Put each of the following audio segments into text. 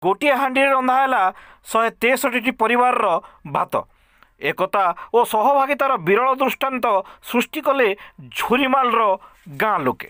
गोटे हांडी रंधा है 163 परिवार भात। एकता और सहभागितार विरल दृष्टांत सृष्टि कले झुरीमाल गाँ लोके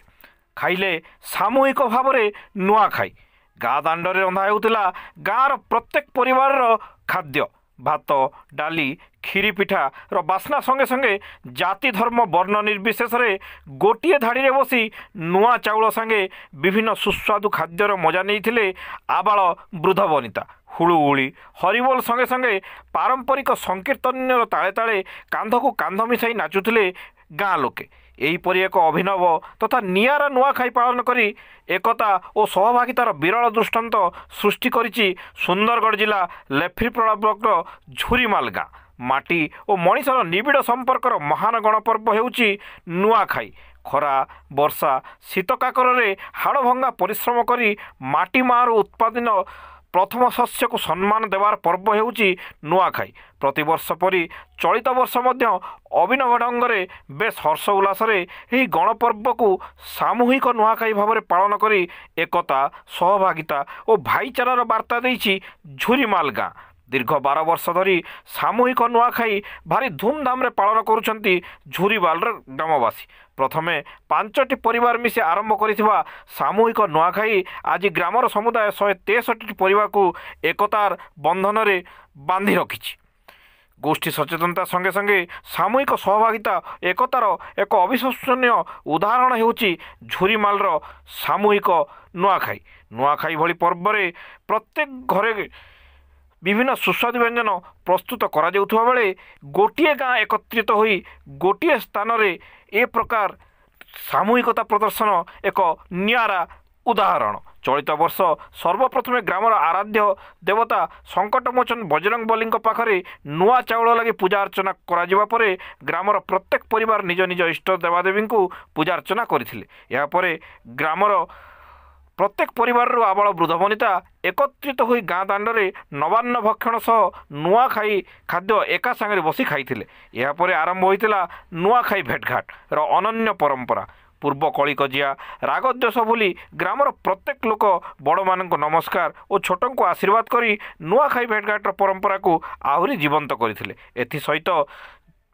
खाइले सामूहिक भाव में नुआखाई। गाँ दांडे रंधा होता गाँर प्रत्येक परिवार खाद्य भात डाली खीरी पिठा बास्ना संगे संगे जाति धर्म वर्ण निर्विशेष रे गोटे धाड़ी बसी नुआ चाउल संगे विभिन्न सुस्वादु खाद्यर मजा नहीं आबाल वृद्ध वनिता हुड़ुहुड़ी हरिबोल संगे संगे पारंपरिक संकीर्तन ताले ताले कांध को कांध मिसाई नाचुले गाँ लोके। यहीपरि एक अभिनव तथा निआरा नुआखाई पालन करी एकता और सहभागितार विरल दृष्टांत सृष्टि करिछि सुंदरगढ़ जिला लेफ्रीपड़ा ब्लॉक झुरीमाल गाँ। माटी और मनीषर निबिड़ संपर्कर महान गणपर्व हेउछि नुआखाई। खरा वर्षा शीत काकरे हाड़भंगा परिश्रम करी माटी मार उत्पादन प्रथम शस्य को सम्मान देवार पर्व हेउछि नुआखाई। प्रतिवर्ष परी चलित वर्ष मध्य अभिनव ढंगरे बेस हर्ष उल्लासरे एही गणपर्व को सामूहिक नुआखाई भाव में पालन करी एकता सहभागिता और भाईचारार वार्ता देइछि झुरीमाल गाँ। दीर्घ 12 वर्ष धरी सामूहिक नुआखाई भारी धूमधाम रे पालन करुछंती झुरीमाल ग्रामवासी। प्रथमे 5टी परिवार मिसे आरंभ करिथिबा सामूहिक नुआखाई आज ग्रामर समुदाय 163 परिवार को एकतार बंधन रे बांधि रखिछि। गोष्ठी सचेतनता संगे संगे सामूहिक सहभागिता एकतार एक अविश्वसनीय उदाहरण हेउछि झुरीमाल सामूहिक नुआखाई। नुआखाई भली पर्व रे प्रत्येक घरे विभिन्न सुस्वादु व्यंजन प्रस्तुत करा जाउथुवा बेले गोटिए गाँ एकत्रित होई गोटिए स्थान रे ए प्रकार सामूहिकता प्रदर्शन एक नियारा उदाहरण। चलित वर्ष सर्वप्रथमे ग्रामर आराध्य देवता संकटमोचन बजरंग बली पाखरे नुआ चाउल लगी पूजा अर्चना करा जिबा परे ग्रामर प्रत्येक परिवार निज निज इष्ट देवादेवी को पूजा अर्चना करथिले। या परे ग्रामर प्रत्येक परिवार आबाल वृद्ध वनिता एकत्रित होई गाँ दांडे नवान्न भक्षण सह नुआखाई खाद्य एका सांगे बसी खाइथिले। या परे आरंभ होइतिला नुआखाई भेटघाट अनन्य परंपरा। पूर्व कलिकजिया रागद्वेष भूली ग्रामर प्रत्येक लोक बड़ मान नमस्कार और छोटों को आशीर्वाद करी नुआखाई भेटघाटर परंपरा को आहुरी जीवंत करथिले। एथि सहित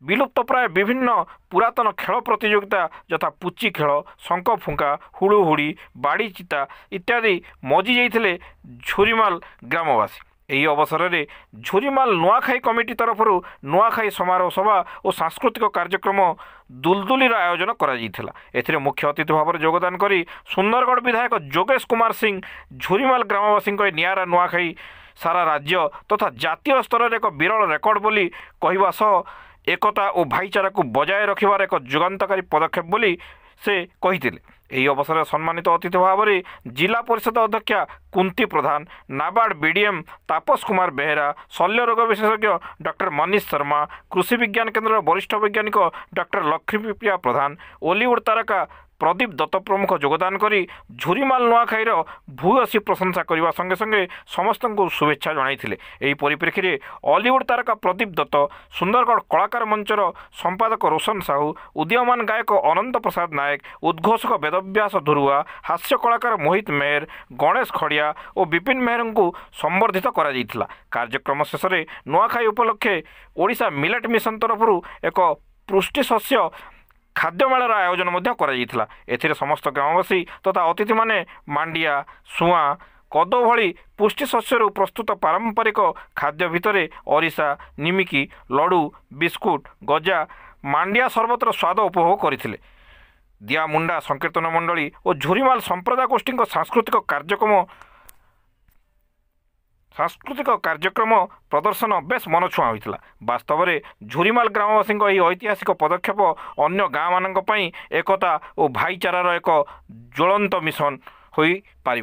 विलुप्त प्राय विभिन्न पुरातन खेल प्रतियोगिता यथा पुची खेल शंख फुंका हुड़ुहुड़ी बाड़ी चिता इत्यादि मजी जाइथिले झुरीमाल ग्रामवासी। यही अवसर में झुरीमाल नुआखाई कमिटी तरफ नुआखाई समारोह सभा और सांस्कृतिक कार्यक्रम दुलदुलीर आयोजन करा। एथिरे मुख्य अतिथि भाव में योगदान करी सुंदरगढ़ विधायक जोगेश कुमार सिंह झुरीमाल ग्रामवासी नियारा नुआखाई सारा राज्य तथा जातीय स्तर में एक विरल रेकर्ड बोली कहवा सह एकता और भाईचारा को बजाय रखिबार एक जुगान्तकारी पदक्षेप बोली से कहिथिले। एही अवसर में सम्मानित अतिथि भाव में जिला परिषद अध्यक्षा कुंती प्रधान, नाबार्ड बीडीएम तापस कुमार बेहेरा, शल्य रोग विशेषज्ञ डॉक्टर मनीष शर्मा, कृषि विज्ञान केन्द्र वरिष्ठ वैज्ञानिक डॉक्टर लक्ष्मीप्रिया प्रधान, ओलीवुड तारका प्रदीप दत्त प्रमुख योगदान करी झुरीमाल नुआखाईर भूयसी प्रशंसा करने संगे संगे समस्त को शुभेच्छा जणाइथिले। एही परिप्रेक्षी में हॉलीवुड तारका प्रदीप दत्त, सुंदरगढ़ कलाकार मंचर संपादक रोशन साहू, उदीयमान गायक अनंत प्रसाद नायक, उद्घोषक वेदव्यास धुरुआ, हास्य कलाकार मोहित मेहर, गणेश खड़िया और विपिन मेहर को संबर्धित करा जाइथिला। कार्यक्रम शेष में नुआखाई उपलक्षे ओडिशा मिलेट मिशन तरफ एक पुष्टि शस्य खाद्यमेलार आयोजन एथिरे समस्त ग्रामवासी तथा अतिथि माने मांडिया सुआ कदो भली पुष्टि शस्यरू प्रस्तुत पारंपरिक खाद्य भितरे अरिसा निमिकी लडू बिस्कुट गजा मांडिया शरबतर स्वाद उपभोग करथिले। दिया मुंडा संकीर्तन मंडली और झुरीमाल संप्रदाय गोष्ठी सांस्कृतिक कार्यक्रम प्रदर्शन बेस मनछुआ होता। वास्तव में झुरीमाल ग्रामवासी ऐतिहासिक पदक्षेप अन्य गाँ मान एकता और भाईचारार एक ज्वलंत मिशन हो पारि।